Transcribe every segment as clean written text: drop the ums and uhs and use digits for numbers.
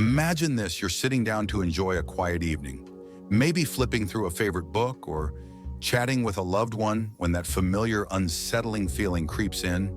Imagine this, you're sitting down to enjoy a quiet evening, maybe flipping through a favorite book or chatting with a loved one when that familiar, unsettling feeling creeps in.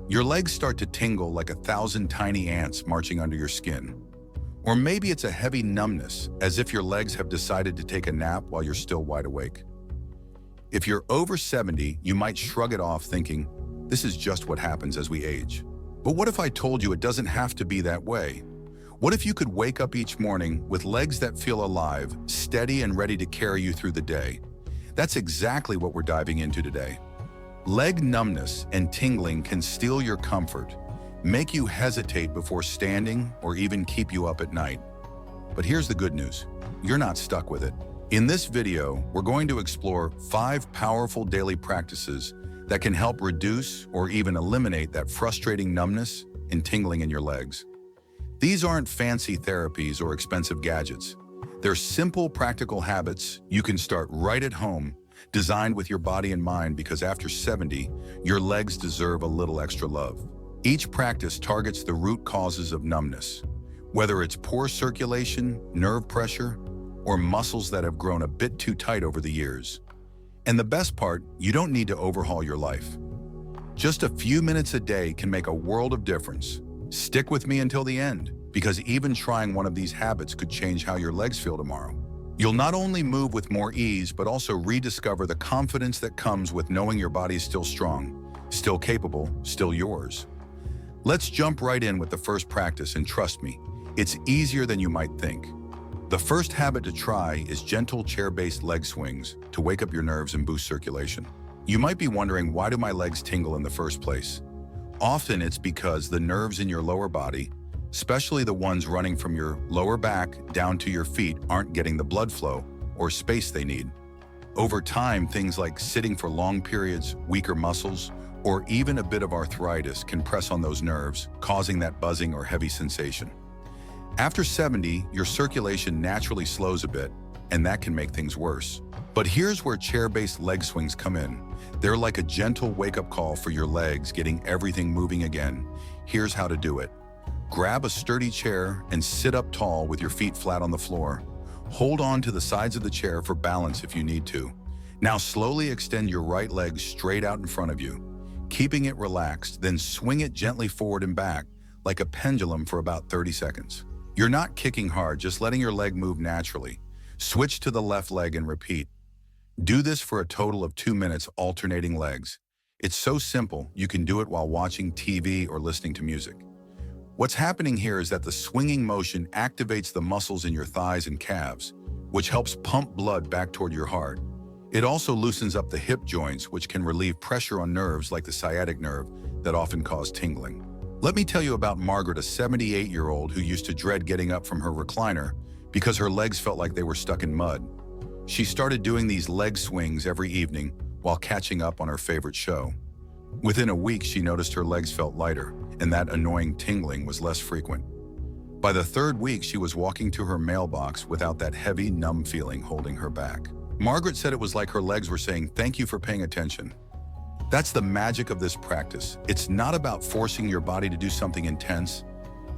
Your legs start to tingle like 1,000 tiny ants marching under your skin. Or maybe it's a heavy numbness, as if your legs have decided to take a nap while you're still wide awake. If you're over 70, you might shrug it off thinking, this is just what happens as we age. But what if I told you it doesn't have to be that way? What if you could wake up each morning with legs that feel alive, steady and ready to carry you through the day? That's exactly what we're diving into today. Leg numbness and tingling can steal your comfort, make you hesitate before standing, or even keep you up at night. But here's the good news. You're not stuck with it. In this video, we're going to explore 5 powerful daily practices that can help reduce or even eliminate that frustrating numbness and tingling in your legs. These aren't fancy therapies or expensive gadgets. They're simple, practical habits you can start right at home, designed with your body in mind, because after 70, your legs deserve a little extra love. Each practice targets the root causes of numbness, whether it's poor circulation, nerve pressure, or muscles that have grown a bit too tight over the years. And the best part, you don't need to overhaul your life. Just a few minutes a day can make a world of difference. Stick with me until the end, because even trying one of these habits could change how your legs feel tomorrow. You'll not only move with more ease, but also rediscover the confidence that comes with knowing your body is still strong, still capable, still yours. Let's jump right in with the first practice, and trust me, it's easier than you might think. The first habit to try is gentle chair-based leg swings to wake up your nerves and boost circulation. You might be wondering, why do my legs tingle in the first place? Often it's because the nerves in your lower body, especially the ones running from your lower back down to your feet, aren't getting the blood flow or space they need. Over time, things like sitting for long periods, weaker muscles, or even a bit of arthritis can press on those nerves, causing that buzzing or heavy sensation. After 70, your circulation naturally slows a bit, and that can make things worse. But here's where chair-based leg swings come in. They're like a gentle wake-up call for your legs, getting everything moving again. Here's how to do it. Grab a sturdy chair and sit up tall with your feet flat on the floor. Hold on to the sides of the chair for balance if you need to. Now slowly extend your right leg straight out in front of you, keeping it relaxed, then swing it gently forward and back, like a pendulum, for about 30 seconds. You're not kicking hard, just letting your leg move naturally. Switch to the left leg and repeat. Do this for a total of 2 minutes, alternating legs. It's so simple, you can do it while watching TV or listening to music. What's happening here is that the swinging motion activates the muscles in your thighs and calves, which helps pump blood back toward your heart. It also loosens up the hip joints, which can relieve pressure on nerves like the sciatic nerve that often cause tingling. Let me tell you about Margaret, a 78-year-old who used to dread getting up from her recliner because her legs felt like they were stuck in mud. She started doing these leg swings every evening while catching up on her favorite show. Within a week, she noticed her legs felt lighter, and that annoying tingling was less frequent. By the 3rd week, she was walking to her mailbox without that heavy, numb feeling holding her back. Margaret said it was like her legs were saying, "Thank you for paying attention." That's the magic of this practice. It's not about forcing your body to do something intense.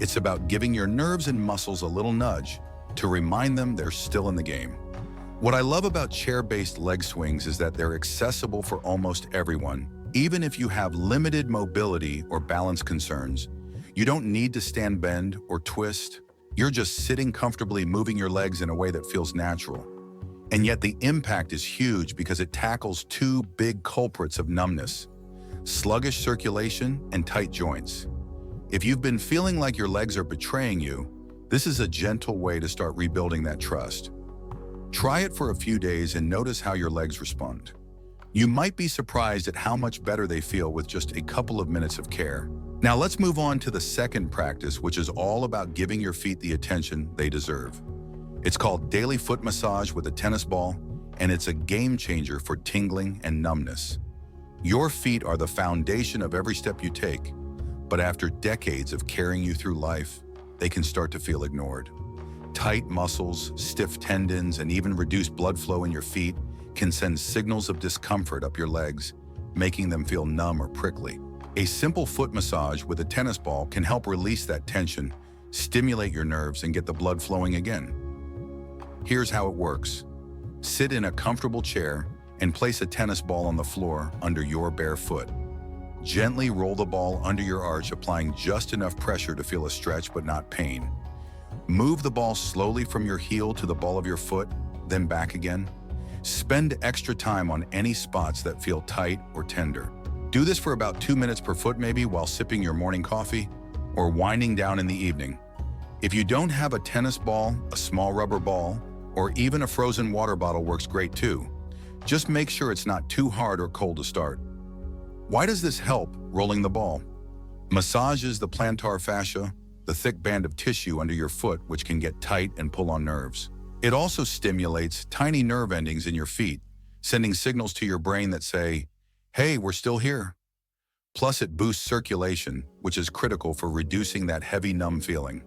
It's about giving your nerves and muscles a little nudge to remind them they're still in the game. What I love about chair-based leg swings is that they're accessible for almost everyone. Even if you have limited mobility or balance concerns, you don't need to stand, bend, or twist. You're just sitting comfortably, moving your legs in a way that feels natural. And yet the impact is huge because it tackles 2 big culprits of numbness: sluggish circulation and tight joints. If you've been feeling like your legs are betraying you, this is a gentle way to start rebuilding that trust. Try it for a few days and notice how your legs respond. You might be surprised at how much better they feel with just a couple of minutes of care. Now let's move on to the second practice, which is all about giving your feet the attention they deserve. It's called daily foot massage with a tennis ball, and it's a game changer for tingling and numbness. Your feet are the foundation of every step you take, but after decades of carrying you through life, they can start to feel ignored. Tight muscles, stiff tendons, and even reduced blood flow in your feet can send signals of discomfort up your legs, making them feel numb or prickly. A simple foot massage with a tennis ball can help release that tension, stimulate your nerves, and get the blood flowing again. Here's how it works. Sit in a comfortable chair and place a tennis ball on the floor under your bare foot. Gently roll the ball under your arch, applying just enough pressure to feel a stretch but not pain. Move the ball slowly from your heel to the ball of your foot, then back again. Spend extra time on any spots that feel tight or tender. Do this for about 2 minutes per foot maybe, while sipping your morning coffee or winding down in the evening. If you don't have a tennis ball, a small rubber ball, or even a frozen water bottle works great too. Just make sure it's not too hard or cold to start. Why does this help rolling the ball? Massages the plantar fascia, the thick band of tissue under your foot, which can get tight and pull on nerves. It also stimulates tiny nerve endings in your feet, sending signals to your brain that say, "Hey, we're still here." Plus, it boosts circulation, which is critical for reducing that heavy, numb feeling.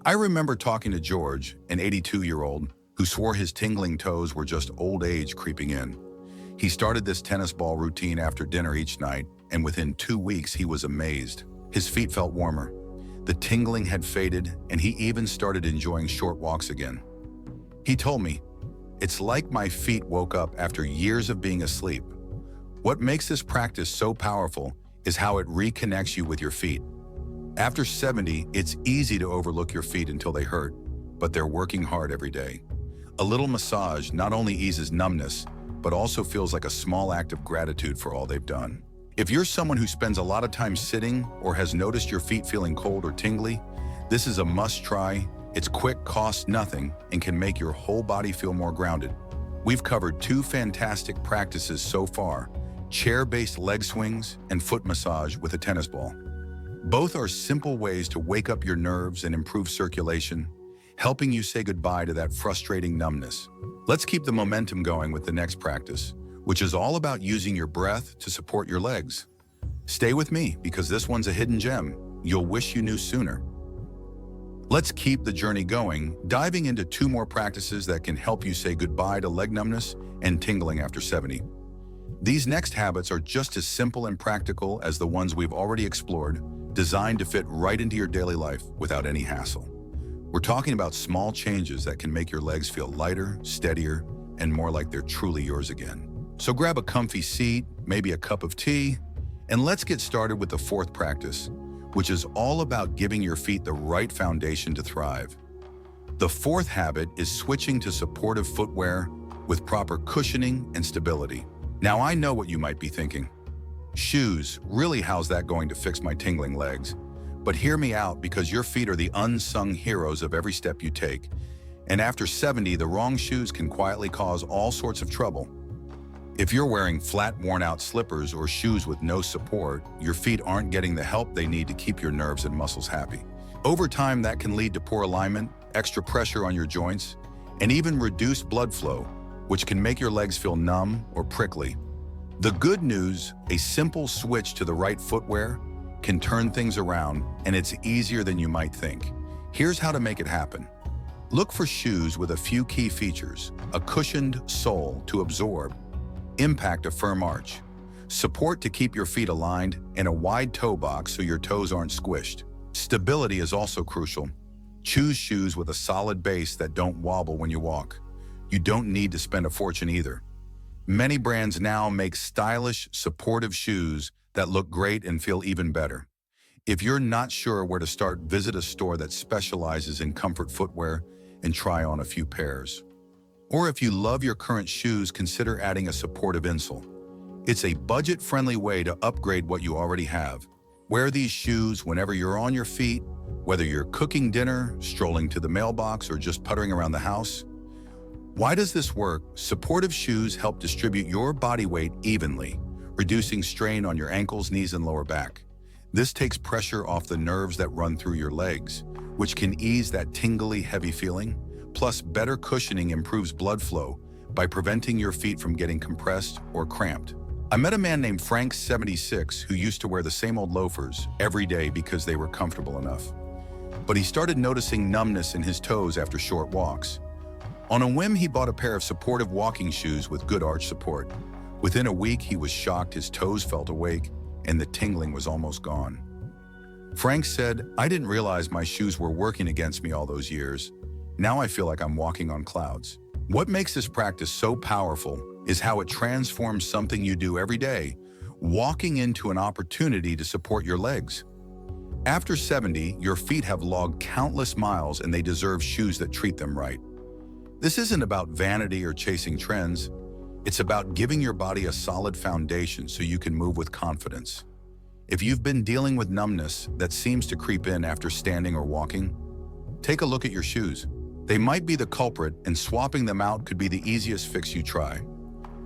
I remember talking to George, an 82-year-old, who swore his tingling toes were just old age creeping in. He started this tennis ball routine after dinner each night, and within 2 weeks he was amazed. His feet felt warmer. The tingling had faded, and he even started enjoying short walks again. He told me, "It's like my feet woke up after years of being asleep." What makes this practice so powerful is how it reconnects you with your feet. After 70, it's easy to overlook your feet until they hurt, but they're working hard every day. A little massage not only eases numbness, but also feels like a small act of gratitude for all they've done. If you're someone who spends a lot of time sitting or has noticed your feet feeling cold or tingly, this is a must-try. It's quick, costs nothing, and can make your whole body feel more grounded. We've covered 2 fantastic practices so far: chair-based leg swings and foot massage with a tennis ball. Both are simple ways to wake up your nerves and improve circulation, helping you say goodbye to that frustrating numbness. Let's keep the momentum going with the next practice, which is all about using your breath to support your legs. Stay with me, because this one's a hidden gem you'll wish you knew sooner. Let's keep the journey going, diving into 2 more practices that can help you say goodbye to leg numbness and tingling after 70. These next habits are just as simple and practical as the ones we've already explored, designed to fit right into your daily life without any hassle. We're talking about small changes that can make your legs feel lighter, steadier, and more like they're truly yours again. So grab a comfy seat, maybe a cup of tea, and let's get started with the 4th practice, which is all about giving your feet the right foundation to thrive. The 4th habit is switching to supportive footwear with proper cushioning and stability. Now, I know what you might be thinking. Shoes, really, how's that going to fix my tingling legs? But hear me out, because your feet are the unsung heroes of every step you take. And after 70, the wrong shoes can quietly cause all sorts of trouble. If you're wearing flat, worn-out slippers or shoes with no support, your feet aren't getting the help they need to keep your nerves and muscles happy. Over time, that can lead to poor alignment, extra pressure on your joints, and even reduced blood flow, which can make your legs feel numb or prickly. The good news, a simple switch to the right footwear can turn things around, and it's easier than you might think. Here's how to make it happen. Look for shoes with a few key features: a cushioned sole to absorb, impact a firm arch, support to keep your feet aligned, and a wide toe box so your toes aren't squished. Stability is also crucial. Choose shoes with a solid base that don't wobble when you walk. You don't need to spend a fortune either. Many brands now make stylish, supportive shoes that look great and feel even better. If you're not sure where to start, visit a store that specializes in comfort footwear and try on a few pairs. Or if you love your current shoes, consider adding a supportive insole. It's a budget-friendly way to upgrade what you already have. Wear these shoes whenever you're on your feet, whether you're cooking dinner, strolling to the mailbox, or just puttering around the house. Why does this work? Supportive shoes help distribute your body weight evenly, reducing strain on your ankles, knees, and lower back. This takes pressure off the nerves that run through your legs, which can ease that tingly, heavy feeling. Plus, better cushioning improves blood flow by preventing your feet from getting compressed or cramped. I met a man named Frank, 76, who used to wear the same old loafers every day because they were comfortable enough. But he started noticing numbness in his toes after short walks. On a whim, he bought a pair of supportive walking shoes with good arch support. Within a week, he was shocked. His toes felt awake, and the tingling was almost gone. Frank said, "I didn't realize my shoes were working against me all those years. Now I feel like I'm walking on clouds." What makes this practice so powerful is how it transforms something you do every day, walking into an opportunity to support your legs. After 70, your feet have logged countless miles and they deserve shoes that treat them right. This isn't about vanity or chasing trends. It's about giving your body a solid foundation so you can move with confidence. If you've been dealing with numbness that seems to creep in after standing or walking, take a look at your shoes. They might be the culprit, and swapping them out could be the easiest fix you try.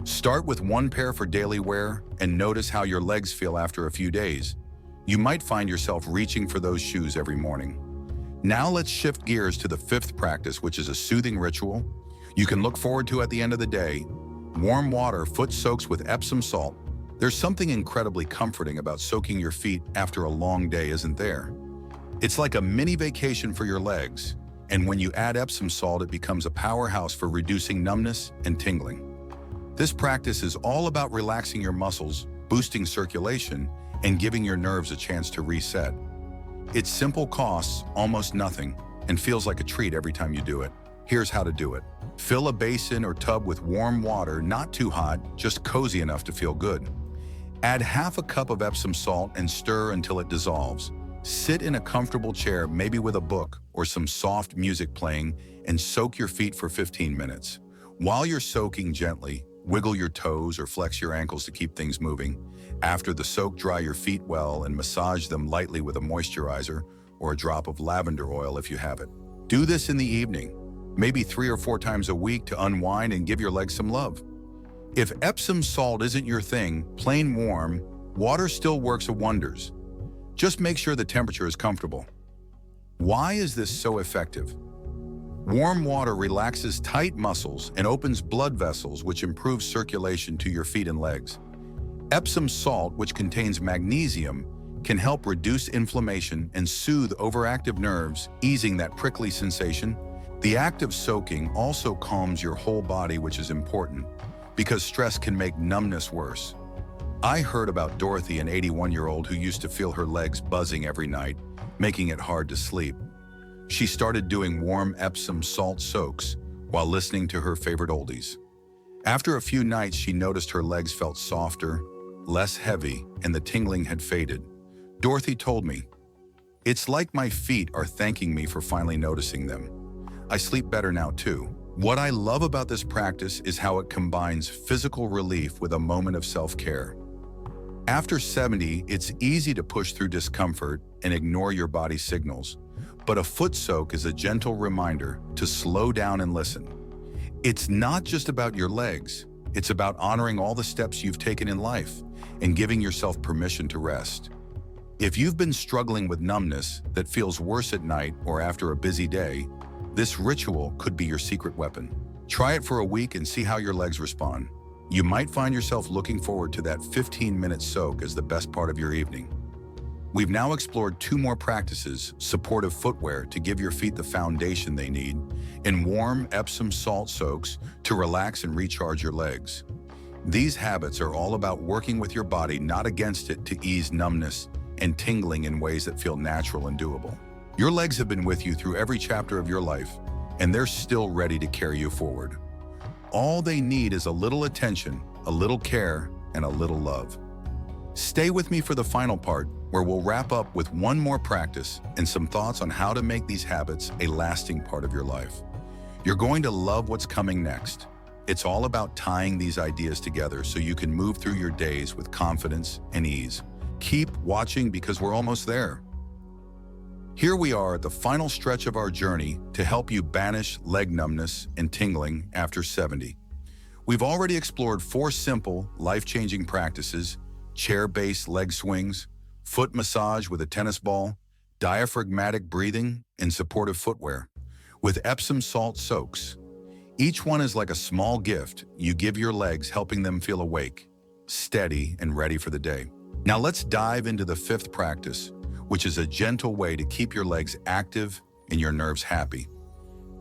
Start with one pair for daily wear and notice how your legs feel after a few days. You might find yourself reaching for those shoes every morning. Now let's shift gears to the fifth practice, which is a soothing ritual you can look forward to at the end of the day. Warm water, foot soaks with Epsom salt. There's something incredibly comforting about soaking your feet after a long day, isn't there? It's like a mini vacation for your legs, and when you add Epsom salt, it becomes a powerhouse for reducing numbness and tingling. This practice is all about relaxing your muscles, boosting circulation, and giving your nerves a chance to reset. Its simple, costs almost nothing, and feels like a treat every time you do it. Here's how to do it. Fill a basin or tub with warm water, not too hot, just cozy enough to feel good. Add half a cup of Epsom salt and stir until it dissolves. Sit in a comfortable chair, maybe with a book or some soft music playing, and soak your feet for 15 minutes. While you're soaking, gently wiggle your toes or flex your ankles to keep things moving. After the soak, dry your feet well and massage them lightly with a moisturizer or a drop of lavender oil if you have it. Do this in the evening, maybe 3 or 4 times a week, to unwind and give your legs some love. If Epsom salt isn't your thing, plain warm water still works wonders. Just make sure the temperature is comfortable. Why is this so effective? Warm water relaxes tight muscles and opens blood vessels, which improves circulation to your feet and legs. Epsom salt, which contains magnesium, can help reduce inflammation and soothe overactive nerves, easing that prickly sensation. The act of soaking also calms your whole body, which is important, because stress can make numbness worse. I heard about Dorothy, an 81-year-old who used to feel her legs buzzing every night, making it hard to sleep. She started doing warm Epsom salt soaks while listening to her favorite oldies. After a few nights, she noticed her legs felt softer, less heavy, and the tingling had faded. Dorothy told me, "It's like my feet are thanking me for finally noticing them. I sleep better now too." What I love about this practice is how it combines physical relief with a moment of self-care. After 70, it's easy to push through discomfort and ignore your body's signals, but a foot soak is a gentle reminder to slow down and listen. It's not just about your legs, it's about honoring all the steps you've taken in life and giving yourself permission to rest. If you've been struggling with numbness that feels worse at night or after a busy day, this ritual could be your secret weapon. Try it for a week and see how your legs respond. You might find yourself looking forward to that 15-minute soak as the best part of your evening. We've now explored 2 more practices: supportive footwear to give your feet the foundation they need, and warm Epsom salt soaks to relax and recharge your legs. These habits are all about working with your body, not against it, to ease numbness and tingling in ways that feel natural and doable. Your legs have been with you through every chapter of your life, and they're still ready to carry you forward. All they need is a little attention, a little care, and a little love. Stay with me for the final part, where we'll wrap up with one more practice and some thoughts on how to make these habits a lasting part of your life. You're going to love what's coming next. It's all about tying these ideas together so you can move through your days with confidence and ease. Keep watching because we're almost there. Here we are at the final stretch of our journey to help you banish leg numbness and tingling after 70. We've already explored 4 simple, life-changing practices: chair-based leg swings, foot massage with a tennis ball, diaphragmatic breathing, and supportive footwear with Epsom salt soaks. Each one is like a small gift you give your legs, helping them feel awake, steady, and ready for the day. Now let's dive into the 5th practice, which is a gentle way to keep your legs active and your nerves happy.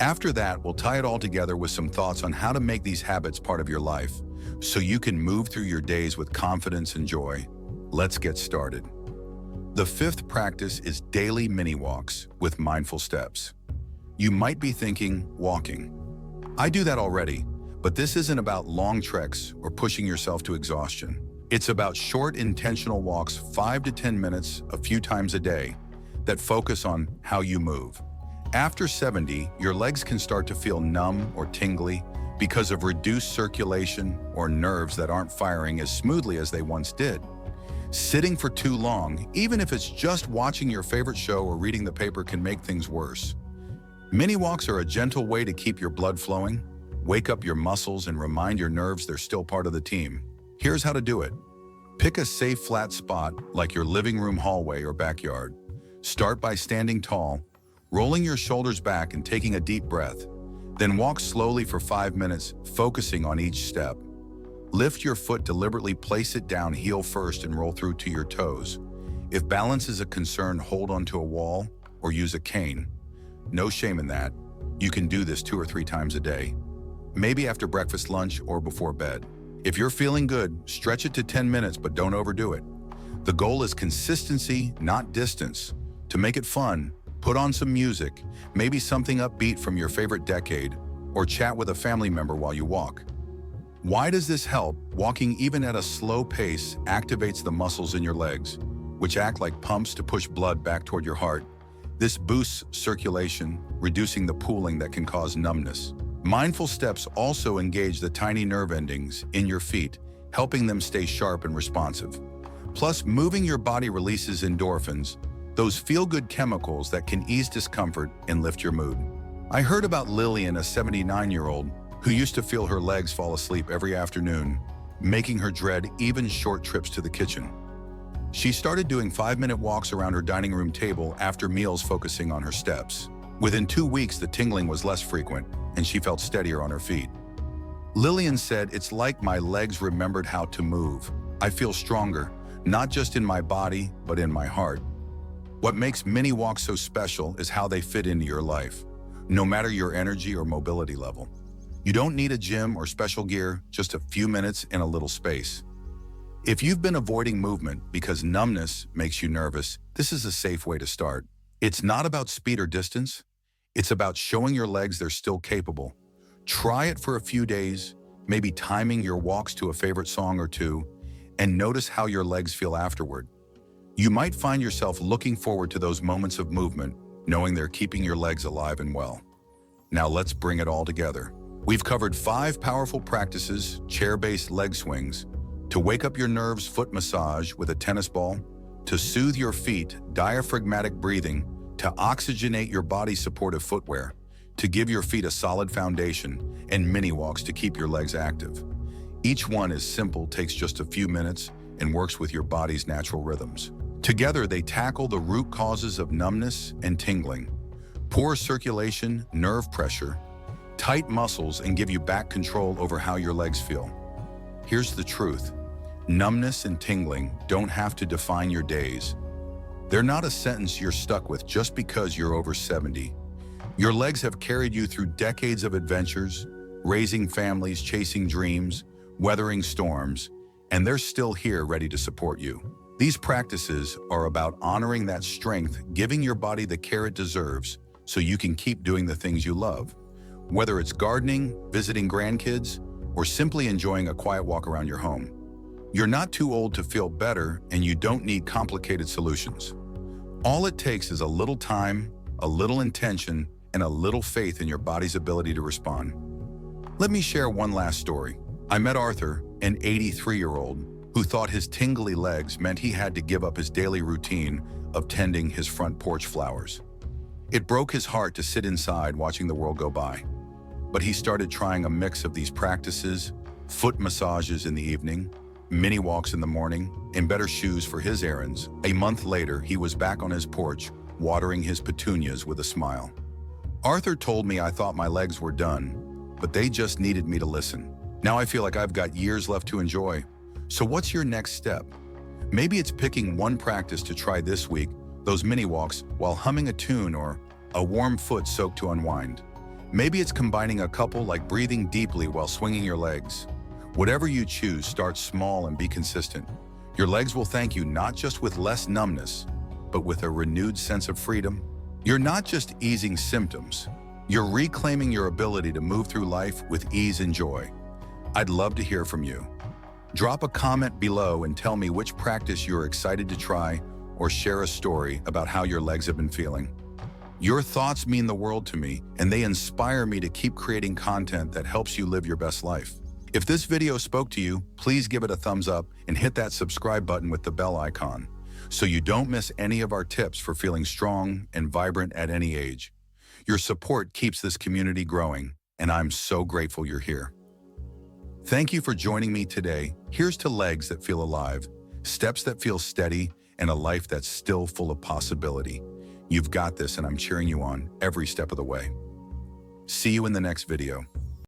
After that, we'll tie it all together with some thoughts on how to make these habits part of your life so you can move through your days with confidence and joy. Let's get started. The fifth practice is daily mini walks with mindful steps. You might be thinking, walking. I do that already, but this isn't about long treks or pushing yourself to exhaustion. It's about short, intentional walks, 5 to 10 minutes, a few times a day, that focus on how you move. After 70, your legs can start to feel numb or tingly because of reduced circulation or nerves that aren't firing as smoothly as they once did. Sitting for too long, even if it's just watching your favorite show or reading the paper, can make things worse. Mini walks are a gentle way to keep your blood flowing, wake up your muscles, and remind your nerves they're still part of the team. Here's how to do it. Pick a safe, flat spot like your living room, hallway, or backyard. Start by standing tall, rolling your shoulders back and taking a deep breath. Then walk slowly for 5 minutes, focusing on each step. Lift your foot deliberately, place it down heel first, and roll through to your toes. If balance is a concern, hold onto a wall or use a cane. No shame in that. You can do this 2 or 3 times a day. Maybe after breakfast, lunch, or before bed. If you're feeling good, stretch it to 10 minutes, but don't overdo it. The goal is consistency, not distance. To make it fun, put on some music, maybe something upbeat from your favorite decade, or chat with a family member while you walk. Why does this help? Walking even at a slow pace activates the muscles in your legs, which act like pumps to push blood back toward your heart. This boosts circulation, reducing the pooling that can cause numbness. Mindful steps also engage the tiny nerve endings in your feet, helping them stay sharp and responsive. Plus, moving your body releases endorphins, those feel-good chemicals that can ease discomfort and lift your mood. I heard about Lillian, a 79-year-old, who used to feel her legs fall asleep every afternoon, making her dread even short trips to the kitchen. She started doing 5-minute walks around her dining room table after meals, focusing on her steps. Within 2 weeks, the tingling was less frequent, and she felt steadier on her feet. Lillian said, "It's like my legs remembered how to move. I feel stronger, not just in my body, but in my heart." What makes mini walks so special is how they fit into your life, no matter your energy or mobility level. You don't need a gym or special gear, just a few minutes in a little space. If you've been avoiding movement because numbness makes you nervous, this is a safe way to start. It's not about speed or distance. It's about showing your legs they're still capable. Try it for a few days, maybe timing your walks to a favorite song or two, and notice how your legs feel afterward. You might find yourself looking forward to those moments of movement, knowing they're keeping your legs alive and well. Now let's bring it all together. We've covered 5 powerful practices: chair-based leg swings, to wake up your nerves, foot massage with a tennis ball, to soothe your feet, diaphragmatic breathing, to oxygenate your body, supportive footwear, to give your feet a solid foundation, and mini walks to keep your legs active. Each one is simple, takes just a few minutes, and works with your body's natural rhythms. Together, they tackle the root causes of numbness and tingling, poor circulation, nerve pressure, tight muscles, and give you back control over how your legs feel. Here's the truth. Numbness and tingling don't have to define your days. They're not a sentence you're stuck with just because you're over 70. Your legs have carried you through decades of adventures, raising families, chasing dreams, weathering storms, and they're still here ready to support you. These practices are about honoring that strength, giving your body the care it deserves so you can keep doing the things you love. Whether it's gardening, visiting grandkids, or simply enjoying a quiet walk around your home, you're not too old to feel better, and you don't need complicated solutions. All it takes is a little time, a little intention, and a little faith in your body's ability to respond. Let me share one last story. I met Arthur, an 83-year-old, who thought his tingly legs meant he had to give up his daily routine of tending his front porch flowers. It broke his heart to sit inside watching the world go by. But he started trying a mix of these practices: foot massages in the evening, mini walks in the morning, and better shoes for his errands. A month later, he was back on his porch, watering his petunias with a smile. Arthur told me I thought my legs were done, but they just needed me to listen. Now I feel like I've got years left to enjoy. So what's your next step? Maybe it's picking one practice to try this week, those mini walks while humming a tune, or a warm foot soak to unwind. Maybe it's combining a couple, like breathing deeply while swinging your legs. Whatever you choose, start small and be consistent. Your legs will thank you, not just with less numbness, but with a renewed sense of freedom. You're not just easing symptoms, you're reclaiming your ability to move through life with ease and joy. I'd love to hear from you. Drop a comment below and tell me which practice you're excited to try, or share a story about how your legs have been feeling. Your thoughts mean the world to me, and they inspire me to keep creating content that helps you live your best life. If this video spoke to you, please give it a thumbs up and hit that subscribe button with the bell icon, so you don't miss any of our tips for feeling strong and vibrant at any age. Your support keeps this community growing, and I'm so grateful you're here. Thank you for joining me today. Here's to legs that feel alive, steps that feel steady, and a life that's still full of possibility. You've got this, and I'm cheering you on every step of the way. See you in the next video.